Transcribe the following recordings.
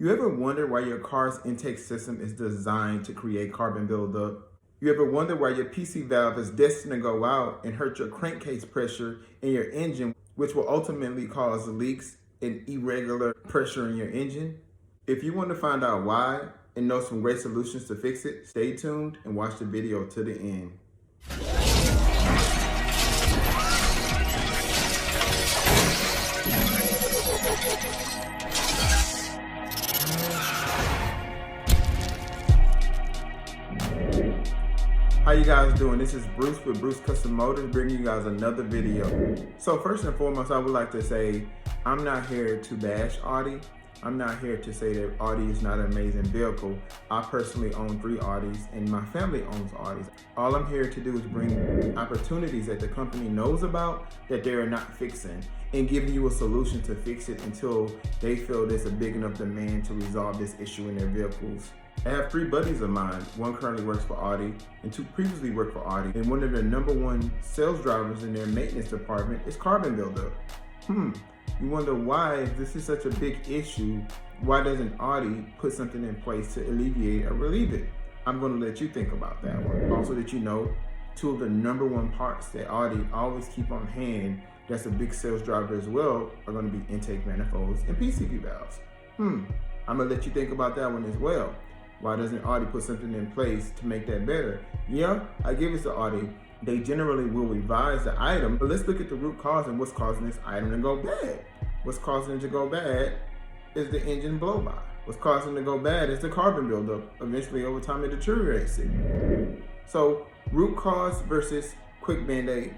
You ever wonder why your car's intake system is designed to create carbon buildup? You ever wonder why your PC valve is destined to go out and hurt your crankcase pressure in your engine, which will ultimately cause leaks and irregular pressure in your engine? If you want to find out why and know some great solutions to fix it, stay tuned and watch the video to the end. How you guys doing? This is Bruce with Bruce Custom Motors, bringing you guys another video. So first and foremost, I would like to say I'm not here to bash Audi. I'm not here to say that Audi is not an amazing vehicle. I personally own 3 Audis and my family owns Audis. All I'm here to do is bring opportunities that the company knows about that they're not fixing and giving you a solution to fix it until they feel there's a big enough demand to resolve this issue in their vehicles. I have 3 buddies of mine. One currently works for Audi and 2 previously worked for Audi. And one of the #1 sales drivers in their maintenance department is carbon buildup. You wonder why, if this is such a big issue, why doesn't Audi put something in place to alleviate or relieve it? I'm going to let you think about that one. Also, that you know, 2 of the #1 parts that Audi always keep on hand, that's a big sales driver as well, are going to be intake manifolds and PCV valves. I'm going to let you think about that one as well. Why doesn't Audi put something in place to make that better? Yeah, I give it to Audi. They generally will revise the item, but let's look at the root cause and what's causing this item to go bad. What's causing it to go bad is the engine blow-by. What's causing it to go bad is the carbon buildup. Eventually, over time, it deteriorates it. So, root cause versus quick band-aid.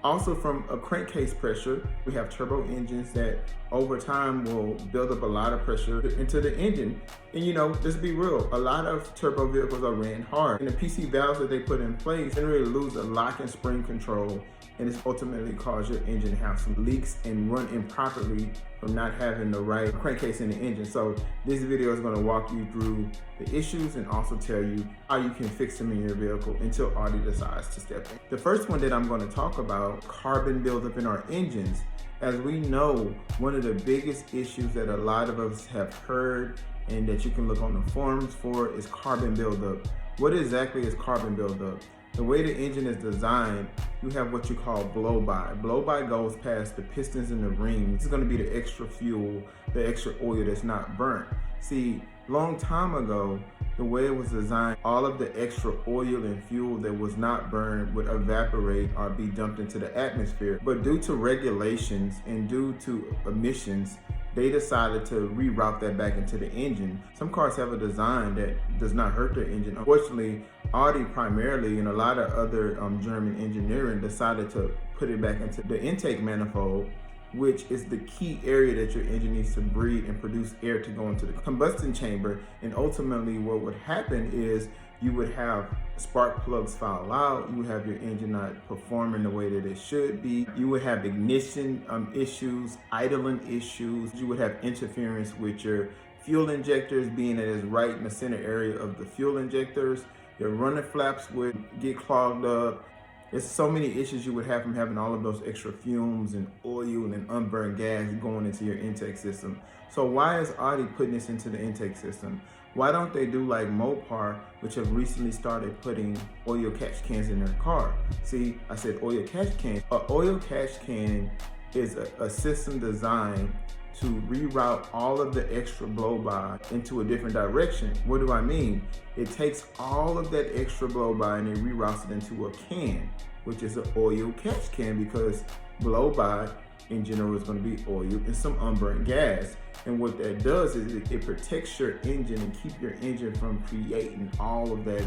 Also, from a crankcase pressure, we have turbo engines that over time will build up a lot of pressure into the engine. And you know, let's be real, a lot of turbo vehicles are ran hard. And the PC valves that they put in place generally lose the lock and spring control, and it's ultimately cause your engine to have some leaks and run improperly from not having the right crankcase in the engine. So this video is going to walk you through the issues and also tell you how you can fix them in your vehicle until Audi decides to step in. The first one that I'm going to talk about, carbon buildup in our engines. As we know, one of the biggest issues that a lot of us have heard and that you can look on the forums for is carbon buildup. What exactly is carbon buildup? The way the engine is designed, you have what you call blow-by. Blow-by goes past the pistons and the rings. This is going to be the extra fuel, the extra oil that's not burnt. See, long time ago, the way it was designed, all of the extra oil and fuel that was not burned would evaporate or be dumped into the atmosphere. But due to regulations and due to emissions, they decided to reroute that back into the engine. Some cars have a design that does not hurt their engine. Unfortunately, Audi primarily and a lot of other German engineering decided to put it back into the intake manifold, which is the key area that your engine needs to breathe and produce air to go into the combustion chamber. And ultimately what would happen is you would have spark plugs foul out, you would have your engine not performing the way that it should be, you would have ignition issues, idling issues, you would have interference with your fuel injectors being that it's right in the center area of the fuel injectors, your runner flaps would get clogged up. There's so many issues you would have from having all of those extra fumes and oil and unburned gas going into your intake system. So why is Audi putting this into the intake system? Why don't they do like Mopar, which have recently started putting oil catch cans in their car? See, I said oil catch can. An oil catch can is a system designed to reroute all of the extra blow-by into a different direction. What do I mean? It takes all of that extra blow-by and it reroutes it into a can, which is an oil catch can, because blow-by in general is going to be oil and some unburnt gas. And what that does is it protects your engine and keep your engine from creating all of that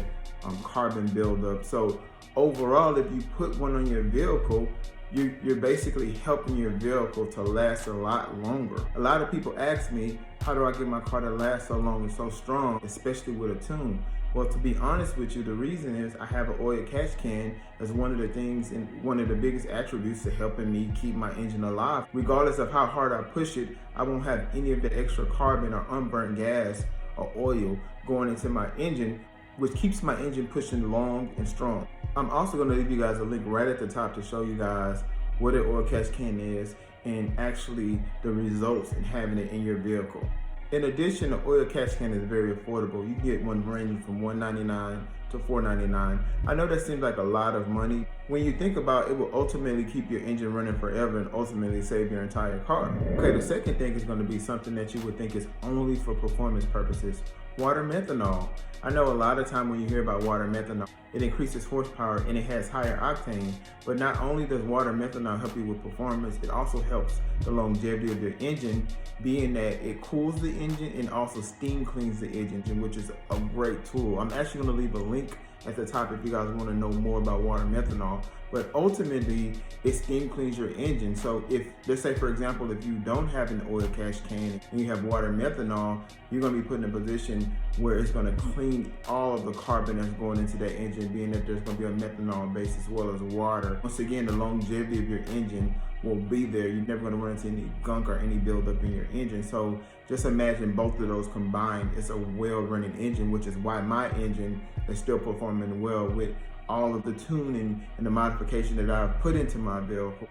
carbon buildup. So overall, if you put one on your vehicle, you're basically helping your vehicle to last a lot longer. A lot of people ask me, how do I get my car to last so long and so strong, especially with a tune? Well, to be honest with you, the reason is I have an oil catch can as one of the things and one of the biggest attributes to helping me keep my engine alive. Regardless of how hard I push it, I won't have any of the extra carbon or unburnt gas or oil going into my engine, which keeps my engine pushing long and strong. I'm also going to leave you guys a link right at the top to show you guys what an oil catch can is and actually the results in having it in your vehicle. In addition, the oil catch can is very affordable. You can get one ranging from $199 to $499. I know that seems like a lot of money. When you think about it, it will ultimately keep your engine running forever and ultimately save your entire car. Okay, the second thing is going to be something that you would think is only for performance purposes. Water methanol. I know a lot of time when you hear about water methanol, it increases horsepower and it has higher octane, but not only does water methanol help you with performance, it also helps the longevity of your engine, being that it cools the engine and also steam cleans the engine, which is a great tool. I'm actually going to leave a link at the top if you guys want to know more about water methanol, but ultimately it steam cleans your engine. So if, let's say for example, if you don't have an oil catch can and you have water methanol, you're going to be put in a position where it's going to clean all of the carbon that's going into that engine, being that there's going to be a methanol base as well as water. Once again, the longevity of your engine will be there. You're never going to run into any gunk or any buildup in your engine. So just imagine both of those combined. It's a well-running engine, which is why my engine is still performing well with all of the tuning and the modification that I've put into my vehicle.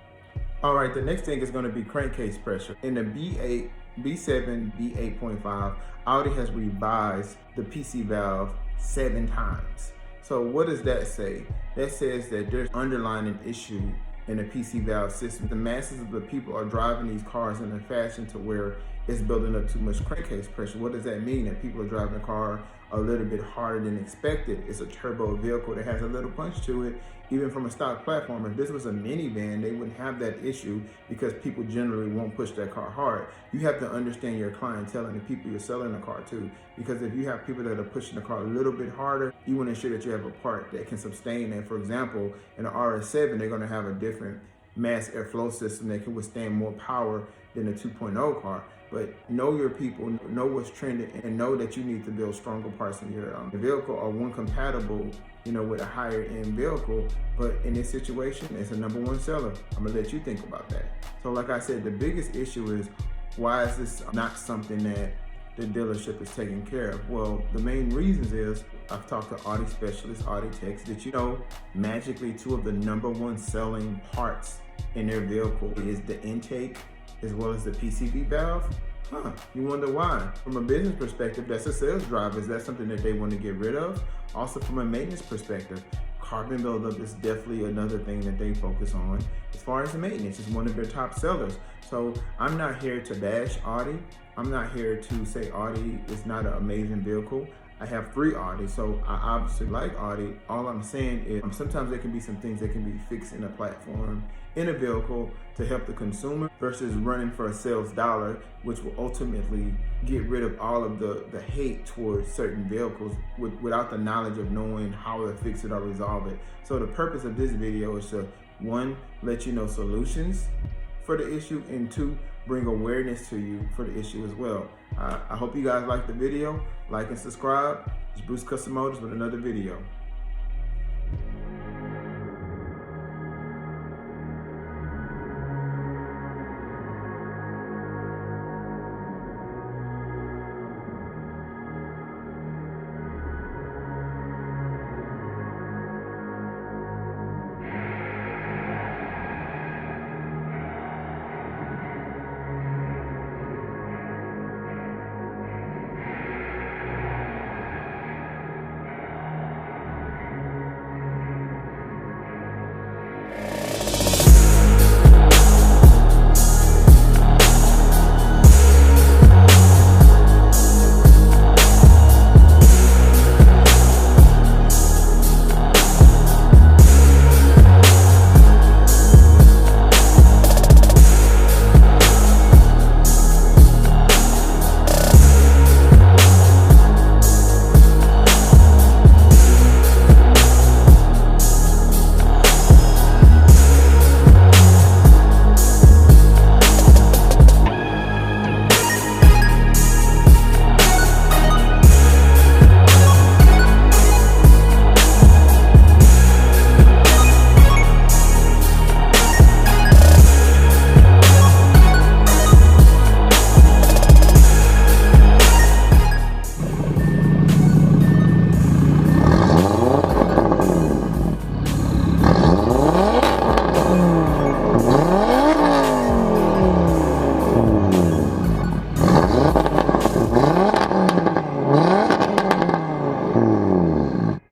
All right, the next thing is going to be crankcase pressure. In the B8, B7, B8.5, Audi has revised the PC valve 7 times. So what does that say? That says that there's underlying an issue in the PC valve system. The masses of the people are driving these cars in a fashion to where it's building up too much crankcase pressure. What does that mean? That people are driving the car a little bit harder than expected. It's a turbo vehicle that has a little punch to it, even from a stock platform. If this was a minivan, they wouldn't have that issue because people generally won't push that car hard. You have to understand your clientele and the people you're selling the car to, because if you have people that are pushing the car a little bit harder, you want to ensure that you have a part that can sustain that. For example, in the RS7, they're going to have a different mass airflow system that can withstand more power than the 2.0 car. But know your people, know what's trending, and know that you need to build stronger parts in your vehicle, or one compatible, with a higher end vehicle. But in this situation, it's a #1 seller. I'm gonna let you think about that. So like I said, the biggest issue is, why is this not something that the dealership is taking care of? Well, the main reasons is, I've talked to Audi specialists, Audi techs, that magically 2 of the #1 selling parts in their vehicle is the intake as well as the PCV valve. You wonder why. From a business perspective, that's a sales driver. Is that something that they want to get rid of? Also from a maintenance perspective, carbon buildup is definitely another thing that they focus on. As far as the maintenance, it's one of their top sellers. So I'm not here to bash Audi. I'm not here to say Audi is not an amazing vehicle. I have 3 Audis, so I obviously like Audi. All I'm saying is sometimes there can be some things that can be fixed in a platform, in a vehicle, to help the consumer, versus running for a sales dollar, which will ultimately get rid of all of the hate towards certain vehicles without the knowledge of knowing how to fix it or resolve it. So the purpose of this video is to, 1, let you know solutions for the issue, and 2, bring awareness to you for the issue as well. I hope you guys liked the video. Like and subscribe. It's Bruce Custom Motors with another video.